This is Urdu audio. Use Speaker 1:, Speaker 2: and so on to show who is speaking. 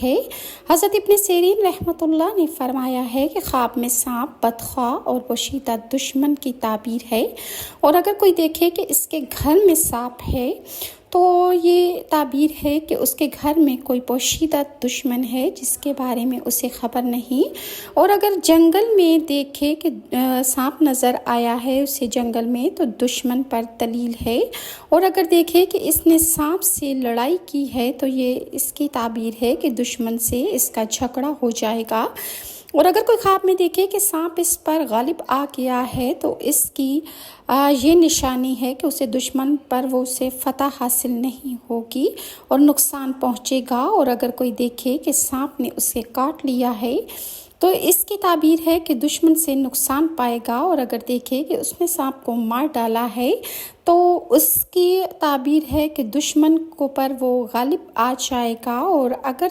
Speaker 1: ہے۔ حضرت ابن سیرین رحمۃ اللہ نے فرمایا ہے کہ خواب میں سانپ بدخواہ اور پوشیدہ دشمن کی تعبیر ہے، اور اگر کوئی دیکھے کہ اس کے گھر میں سانپ ہے تو یہ تعبیر ہے کہ اس کے گھر میں کوئی پوشیدہ دشمن ہے جس کے بارے میں اسے خبر نہیں، اور اگر جنگل میں دیکھے کہ سانپ نظر آیا ہے اسے جنگل میں تو دشمن پر دلیل ہے، اور اگر دیکھے کہ اس نے سانپ سے لڑائی کی ہے تو یہ اس کی تعبیر ہے کہ دشمن سے اس کا جھگڑا ہو جائے گا، اور اگر کوئی خواب میں دیکھے کہ سانپ اس پر غالب آ گیا ہے تو اس کی یہ نشانی ہے کہ اسے دشمن پر وہ اسے فتح حاصل نہیں ہوگی اور نقصان پہنچے گا، اور اگر کوئی دیکھے کہ سانپ نے اسے کاٹ لیا ہے تو اس کی تعبیر ہے کہ دشمن سے نقصان پائے گا، اور اگر دیکھے کہ اس نے سانپ کو مار ڈالا ہے تو اس کی تعبیر ہے کہ دشمن کو پر وہ غالب آ جائے گا، اور اگر